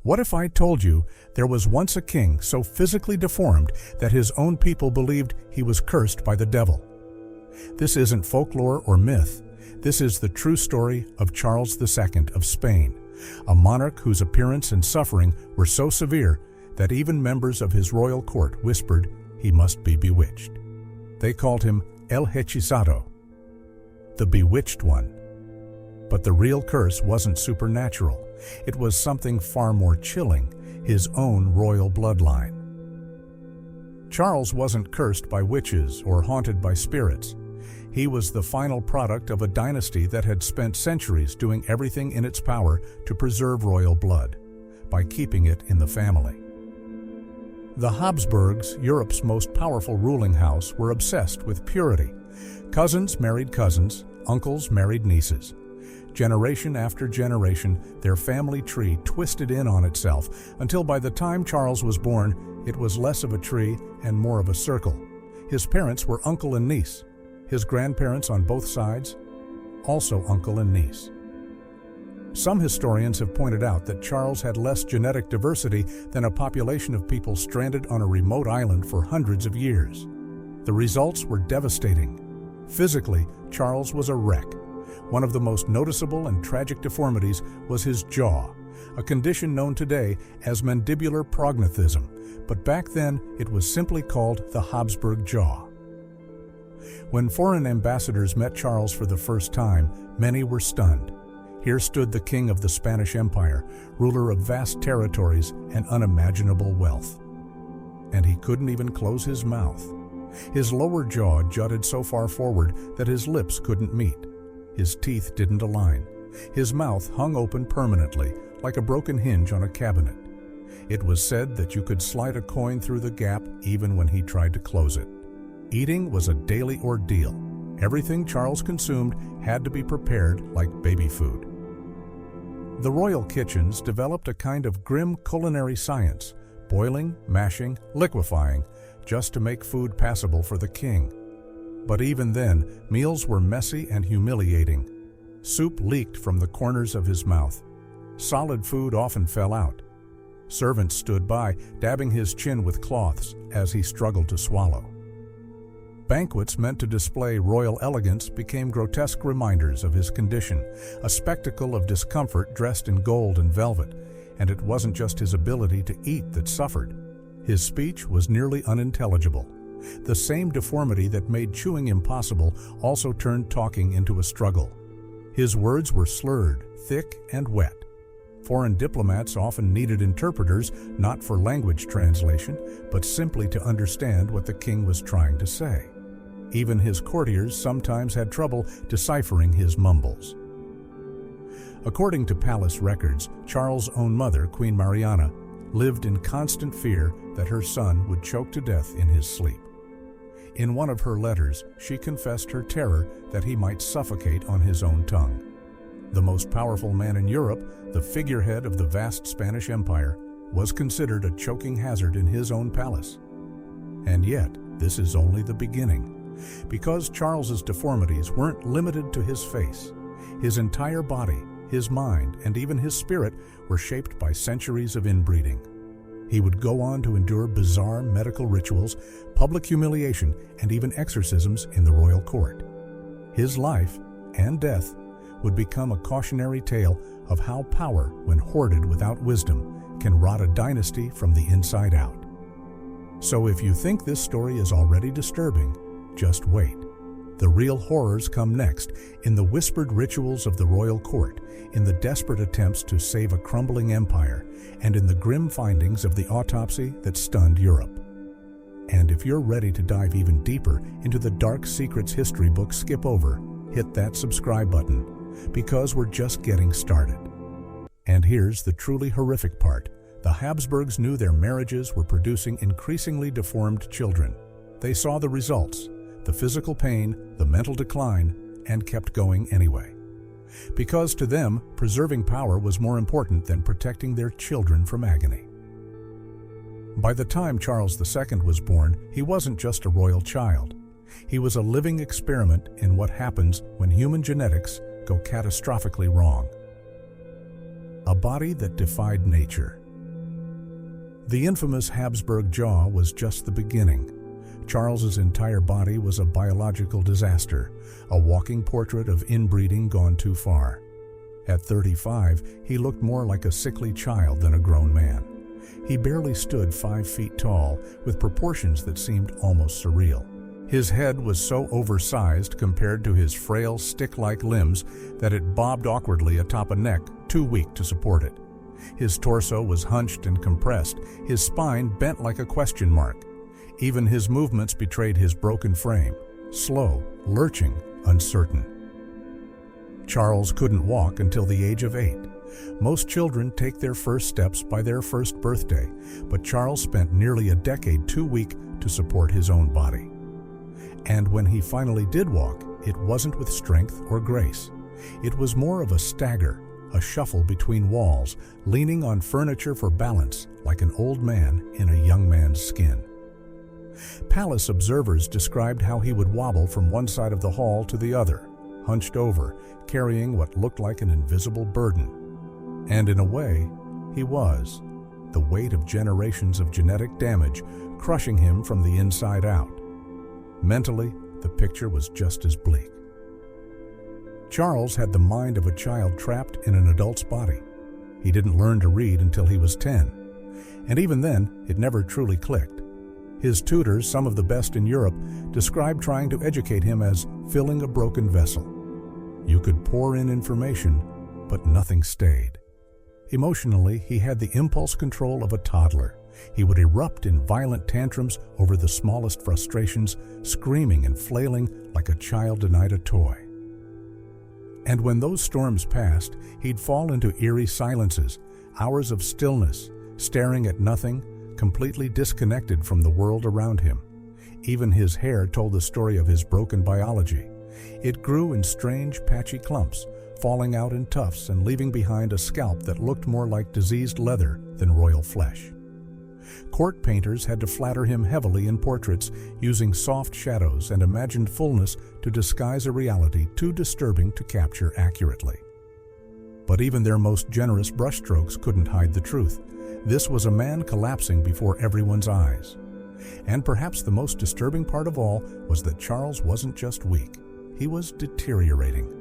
What if I told you there was once a king so physically deformed that his own people believed he was cursed by the devil? This isn't folklore or myth. This is the true story of Charles II of Spain, a monarch whose appearance and suffering were so severe that even members of his royal court whispered he must be bewitched. They called him El Hechizado, the bewitched one. But the real curse wasn't supernatural. It was something far more chilling, his own royal bloodline. Charles wasn't cursed by witches or haunted by spirits. He was the final product of a dynasty that had spent centuries doing everything in its power to preserve royal blood, by keeping it in the family. The Habsburgs, Europe's most powerful ruling house, were obsessed with purity. Cousins married cousins, uncles married nieces. Generation after generation, their family tree twisted in on itself until by the time Charles was born, it was less of a tree and more of a circle. His parents were uncle and niece. His grandparents on both sides, also uncle and niece. Some historians have pointed out that Charles had less genetic diversity than a population of people stranded on a remote island for hundreds of years. The results were devastating. Physically, Charles was a wreck. One of the most noticeable and tragic deformities was his jaw, a condition known today as mandibular prognathism, but back then it was simply called the Habsburg jaw. When foreign ambassadors met Charles for the first time, many were stunned. Here stood the king of the Spanish Empire, ruler of vast territories and unimaginable wealth. And he couldn't even close his mouth. His lower jaw jutted so far forward that his lips couldn't meet. His teeth didn't align. His mouth hung open permanently, like a broken hinge on a cabinet. It was said that you could slide a coin through the gap even when he tried to close it. Eating was a daily ordeal. Everything Charles consumed had to be prepared like baby food. The royal kitchens developed a kind of grim culinary science, boiling, mashing, liquefying, just to make food passable for the king. But even then, meals were messy and humiliating. Soup leaked from the corners of his mouth. Solid food often fell out. Servants stood by, dabbing his chin with cloths as he struggled to swallow. Banquets meant to display royal elegance became grotesque reminders of his condition, a spectacle of discomfort dressed in gold and velvet, and it wasn't just his ability to eat that suffered. His speech was nearly unintelligible. The same deformity that made chewing impossible also turned talking into a struggle. His words were slurred, thick, and wet. Foreign diplomats often needed interpreters, not for language translation, but simply to understand what the king was trying to say. Even his courtiers sometimes had trouble deciphering his mumbles. According to palace records, Charles' own mother, Queen Mariana, lived in constant fear that her son would choke to death in his sleep. In one of her letters, she confessed her terror that he might suffocate on his own tongue. The most powerful man in Europe, the figurehead of the vast Spanish Empire, was considered a choking hazard in his own palace. And yet, this is only the beginning. Because Charles's deformities weren't limited to his face. His entire body, his mind, and even his spirit were shaped by centuries of inbreeding. He would go on to endure bizarre medical rituals, public humiliation, and even exorcisms in the royal court. His life and death would become a cautionary tale of how power, when hoarded without wisdom, can rot a dynasty from the inside out. So if you think this story is already disturbing, just wait. The real horrors come next, in the whispered rituals of the royal court, in the desperate attempts to save a crumbling empire, and in the grim findings of the autopsy that stunned Europe. And if you're ready to dive even deeper into the dark secrets history book skip over, hit that subscribe button, because we're just getting started. And here's the truly horrific part. The Habsburgs knew their marriages were producing increasingly deformed children. They saw the results, the physical pain, the mental decline, and kept going anyway. Because to them, preserving power was more important than protecting their children from agony. By the time Charles II was born, he wasn't just a royal child. He was a living experiment in what happens when human genetics go catastrophically wrong. A body that defied nature, The infamous Habsburg jaw was just the beginning. Charles's entire body was a biological disaster, a walking portrait of inbreeding gone too far. At 35, he looked more like a sickly child than a grown man. He barely stood 5 feet tall, with proportions that seemed almost surreal. His head was so oversized compared to his frail, stick-like limbs that it bobbed awkwardly atop a neck too weak to support it. His torso was hunched and compressed, his spine bent like a question mark. Even his movements betrayed his broken frame, slow, lurching, uncertain. Charles couldn't walk until the age of 8. Most children take their first steps by their first birthday, but Charles spent nearly a decade too weak to support his own body. And when he finally did walk, it wasn't with strength or grace. It was more of a stagger, a shuffle between walls, leaning on furniture for balance, like an old man in a young man's skin. Palace observers described how he would wobble from one side of the hall to the other, hunched over, carrying what looked like an invisible burden. And in a way, he was. The weight of generations of genetic damage crushing him from the inside out. Mentally, the picture was just as bleak. Charles had the mind of a child trapped in an adult's body. He didn't learn to read until he was 10. And even then, it never truly clicked. His tutors, some of the best in Europe, described trying to educate him as filling a broken vessel. You could pour in information, but nothing stayed. Emotionally, he had the impulse control of a toddler. He would erupt in violent tantrums over the smallest frustrations, screaming and flailing like a child denied a toy. And when those storms passed, he'd fall into eerie silences, hours of stillness, staring at nothing, completely disconnected from the world around him. Even his hair told the story of his broken biology. It grew in strange, patchy clumps, falling out in tufts and leaving behind a scalp that looked more like diseased leather than royal flesh. Court painters had to flatter him heavily in portraits, using soft shadows and imagined fullness to disguise a reality too disturbing to capture accurately. But even their most generous brushstrokes couldn't hide the truth. This was a man collapsing before everyone's eyes. And perhaps the most disturbing part of all was that Charles wasn't just weak, he was deteriorating.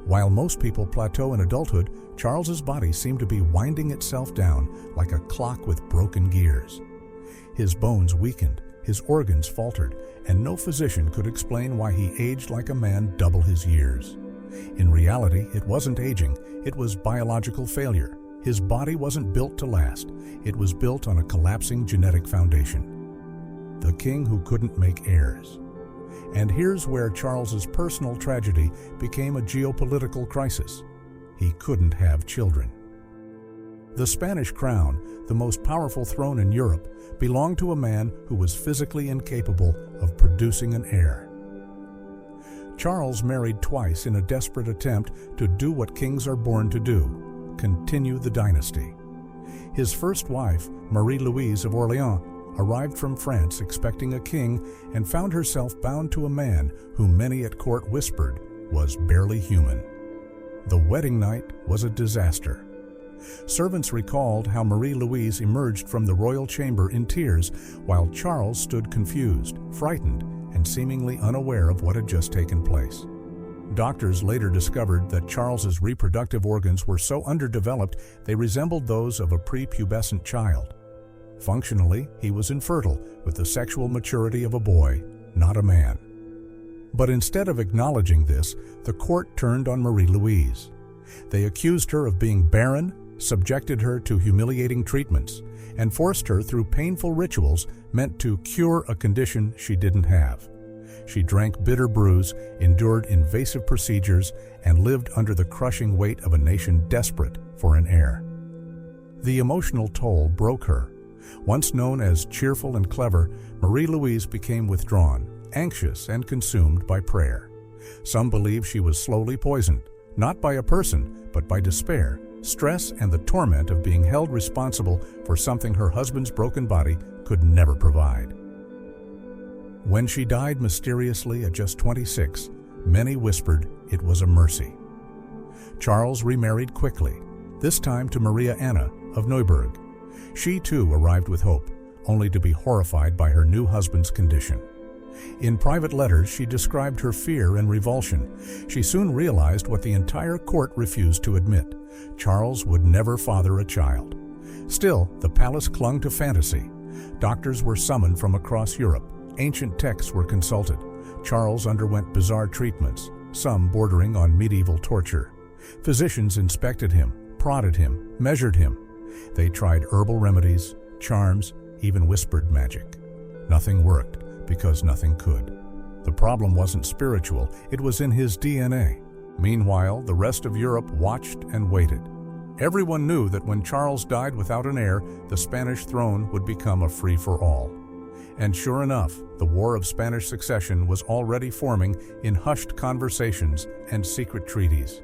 While most people plateau in adulthood, Charles's body seemed to be winding itself down like a clock with broken gears. His bones weakened, his organs faltered, and no physician could explain why he aged like a man double his years. In reality, it wasn't aging, it was biological failure. His body wasn't built to last, it was built on a collapsing genetic foundation. The king who couldn't make heirs. And here's where Charles's personal tragedy became a geopolitical crisis. He couldn't have children. The Spanish crown, the most powerful throne in Europe, belonged to a man who was physically incapable of producing an heir. Charles married twice in a desperate attempt to do what kings are born to do: continue the dynasty. His first wife, Marie-Louise of Orléans, arrived from France expecting a king and found herself bound to a man who many at court whispered was barely human. The wedding night was a disaster. Servants recalled how Marie-Louise emerged from the royal chamber in tears while Charles stood confused, frightened, and seemingly unaware of what had just taken place. Doctors later discovered that Charles's reproductive organs were so underdeveloped they resembled those of a prepubescent child. Functionally, he was infertile, with the sexual maturity of a boy, not a man. But instead of acknowledging this, the court turned on Marie-Louise. They accused her of being barren, subjected her to humiliating treatments, and forced her through painful rituals meant to cure a condition she didn't have. She drank bitter brews, endured invasive procedures, and lived under the crushing weight of a nation desperate for an heir. The emotional toll broke her. Once known as cheerful and clever, Marie-Louise became withdrawn, anxious, and consumed by prayer. Some believe she was slowly poisoned, not by a person, but by despair, stress, and the torment of being held responsible for something her husband's broken body could never provide. When she died mysteriously at just 26, many whispered it was a mercy. Charles remarried quickly, this time to Maria Anna of Neuburg. She too arrived with hope, only to be horrified by her new husband's condition. In private letters, she described her fear and revulsion. She soon realized what the entire court refused to admit: Charles would never father a child. Still, the palace clung to fantasy. Doctors were summoned from across Europe. Ancient texts were consulted. Charles underwent bizarre treatments, some bordering on medieval torture. Physicians inspected him, prodded him, measured him. They tried herbal remedies, charms, even whispered magic. Nothing worked, because nothing could. The problem wasn't spiritual, it was in his DNA. Meanwhile, the rest of Europe watched and waited. Everyone knew that when Charles died without an heir, the Spanish throne would become a free-for-all. And sure enough, the War of Spanish Succession was already forming in hushed conversations and secret treaties.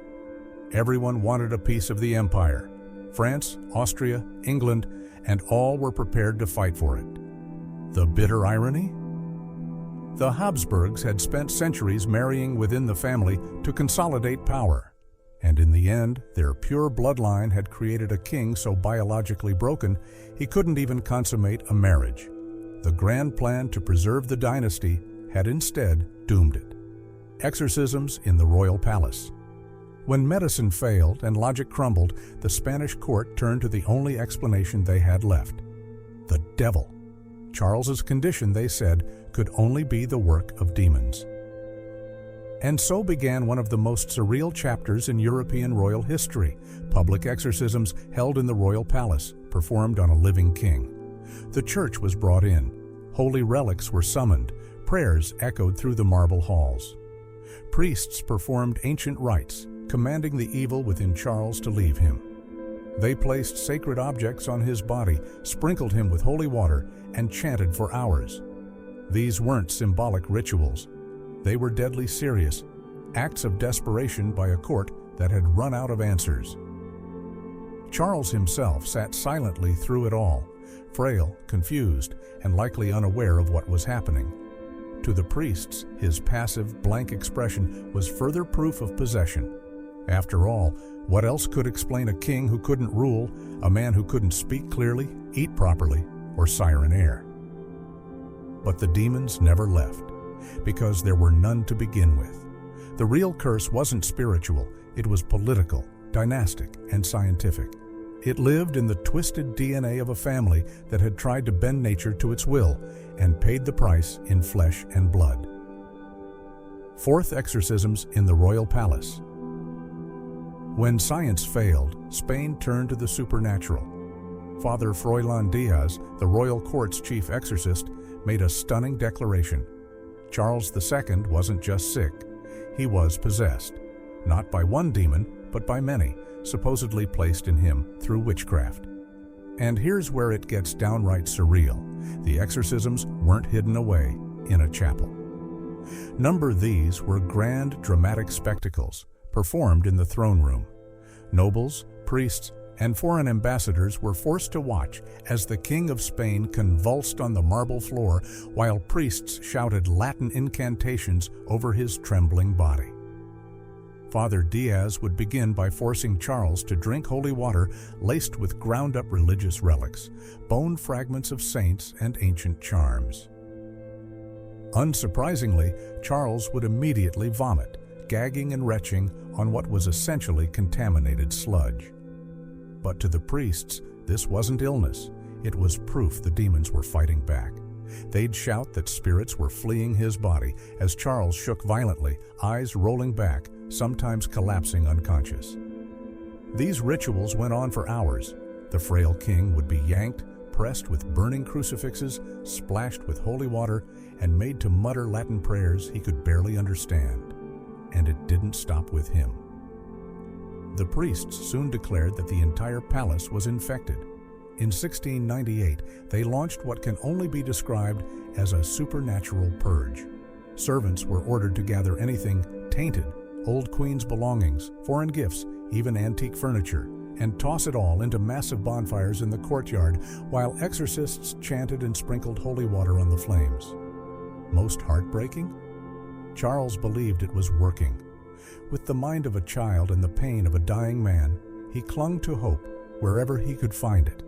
Everyone wanted a piece of the empire. France, Austria, England, and all were prepared to fight for it. The bitter irony? The Habsburgs had spent centuries marrying within the family to consolidate power. And in the end, their pure bloodline had created a king so biologically broken, he couldn't even consummate a marriage. The grand plan to preserve the dynasty had instead doomed it. Exorcisms in the royal palace. When medicine failed and logic crumbled, the Spanish court turned to the only explanation they had left: the devil. Charles's condition, they said, could only be the work of demons. And so began one of the most surreal chapters in European royal history: public exorcisms held in the royal palace, performed on a living king. The church was brought in. Holy relics were summoned. Prayers echoed through the marble halls. Priests performed ancient rites, commanding the evil within Charles to leave him. They placed sacred objects on his body, sprinkled him with holy water, and chanted for hours. These weren't symbolic rituals. They were deadly serious, acts of desperation by a court that had run out of answers. Charles himself sat silently through it all, frail, confused, and likely unaware of what was happening. To the priests, his passive, blank expression was further proof of possession. After all, what else could explain a king who couldn't rule, a man who couldn't speak clearly, eat properly, or sire an heir? But the demons never left, because there were none to begin with. The real curse wasn't spiritual, it was political, dynastic, and scientific. It lived in the twisted DNA of a family that had tried to bend nature to its will and paid the price in flesh and blood. Fourth exorcisms in the royal palace. When science failed, Spain turned to the supernatural. Father Froilan Diaz, the royal court's chief exorcist, made a stunning declaration. Charles II wasn't just sick, he was possessed, not by one demon, but by many, supposedly placed in him through witchcraft. And here's where it gets downright surreal. The exorcisms weren't hidden away in a chapel. Number these were grand, dramatic spectacles, performed in the throne room. Nobles, priests, and foreign ambassadors were forced to watch as the King of Spain convulsed on the marble floor while priests shouted Latin incantations over his trembling body. Father Diaz would begin by forcing Charles to drink holy water laced with ground-up religious relics, bone fragments of saints, and ancient charms. Unsurprisingly, Charles would immediately vomit, gagging and retching on what was essentially contaminated sludge. But to the priests, this wasn't illness. It was proof the demons were fighting back. They'd shout that spirits were fleeing his body as Charles shook violently, eyes rolling back, sometimes collapsing unconscious. These rituals went on for hours. The frail king would be yanked, pressed with burning crucifixes, splashed with holy water, and made to mutter Latin prayers he could barely understand. And it didn't stop with him. The priests soon declared that the entire palace was infected. In 1698, they launched what can only be described as a supernatural purge. Servants were ordered to gather anything tainted, old queen's belongings, foreign gifts, even antique furniture, and toss it all into massive bonfires in the courtyard while exorcists chanted and sprinkled holy water on the flames. Most heartbreaking? Charles believed it was working. With the mind of a child and the pain of a dying man, he clung to hope wherever he could find it.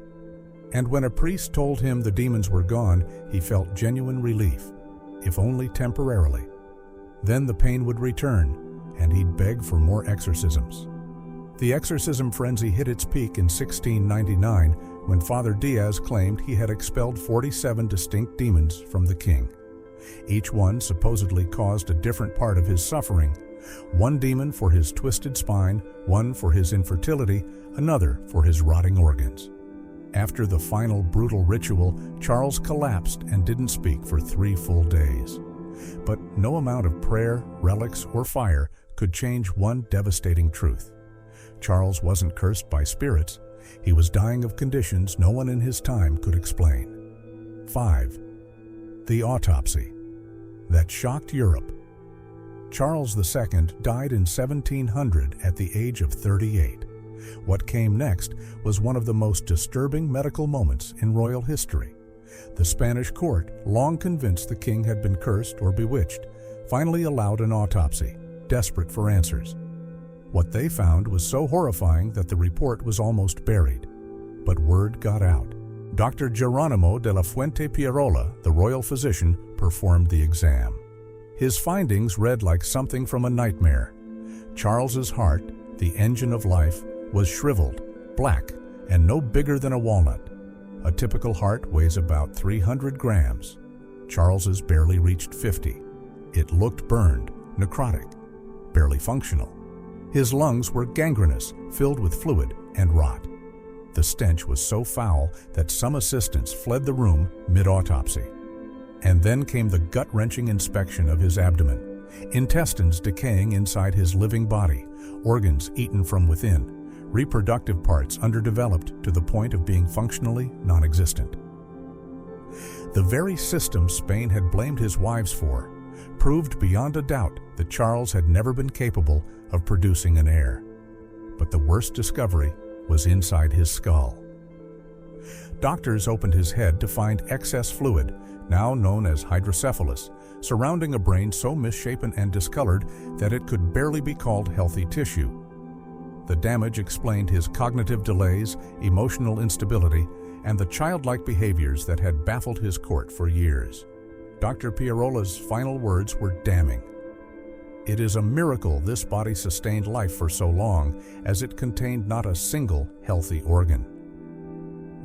And when a priest told him the demons were gone, he felt genuine relief, if only temporarily. Then the pain would return, and he'd beg for more exorcisms. The exorcism frenzy hit its peak in 1699 when Father Diaz claimed he had expelled 47 distinct demons from the king. Each one supposedly caused a different part of his suffering. One demon for his twisted spine, one for his infertility, another for his rotting organs. After the final brutal ritual, Charles collapsed and didn't speak for 3 full days. But no amount of prayer, relics, or fire could change one devastating truth. Charles wasn't cursed by spirits. He was dying of conditions no one in his time could explain. 5. The Autopsy. That shocked Europe. Charles II died in 1700 at the age of 38. What came next was one of the most disturbing medical moments in royal history. The Spanish court, long convinced the king had been cursed or bewitched, finally allowed an autopsy, desperate for answers. What they found was so horrifying that the report was almost buried. But word got out. Dr. Geronimo de la Fuente Pierola, the royal physician, performed the exam. His findings read like something from a nightmare. Charles's heart, the engine of life, was shriveled, black, and no bigger than a walnut. A typical heart weighs about 300 grams. Charles's barely reached 50. It looked burned, necrotic, barely functional. His lungs were gangrenous, filled with fluid and rot. The stench was so foul that some assistants fled the room mid-autopsy. And then came the gut-wrenching inspection of his abdomen. Intestines decaying inside his living body, organs eaten from within, reproductive parts underdeveloped to the point of being functionally non-existent. The very system Spain had blamed his wives for proved beyond a doubt that Charles had never been capable of producing an heir. But the worst discovery was inside his skull. Doctors opened his head to find excess fluid, now known as hydrocephalus, surrounding a brain so misshapen and discolored that it could barely be called healthy tissue. The damage explained his cognitive delays, emotional instability, and the childlike behaviors that had baffled his court for years. Dr. Pierola's final words were damning. "It is a miracle this body sustained life for so long, as it contained not a single healthy organ."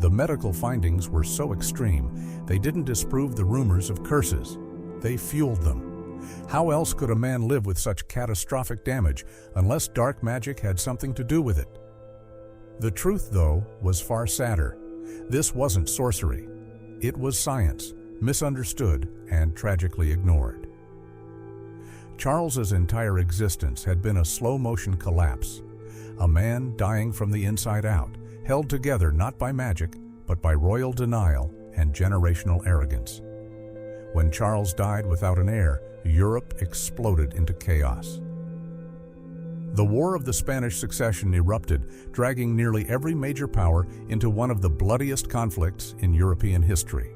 The medical findings were so extreme, they didn't disprove the rumors of curses. They fueled them. How else could a man live with such catastrophic damage unless dark magic had something to do with it? The truth, though, was far sadder. This wasn't sorcery. It was science, misunderstood and tragically ignored. Charles's entire existence had been a slow-motion collapse. A man dying from the inside out, held together not by magic, but by royal denial and generational arrogance. When Charles died without an heir, Europe exploded into chaos. The War of the Spanish Succession erupted, dragging nearly every major power into one of the bloodiest conflicts in European history.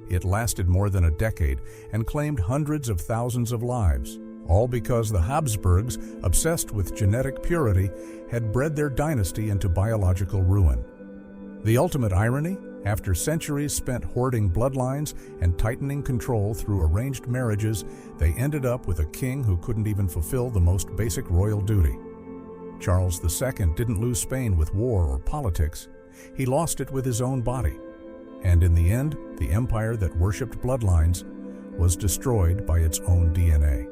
It lasted more than a decade and claimed hundreds of thousands of lives, all because the Habsburgs, obsessed with genetic purity, had bred their dynasty into biological ruin. The ultimate irony? After centuries spent hoarding bloodlines and tightening control through arranged marriages, they ended up with a king who couldn't even fulfill the most basic royal duty. Charles II didn't lose Spain with war or politics. He lost it with his own body. And in the end, the empire that worshipped bloodlines was destroyed by its own DNA.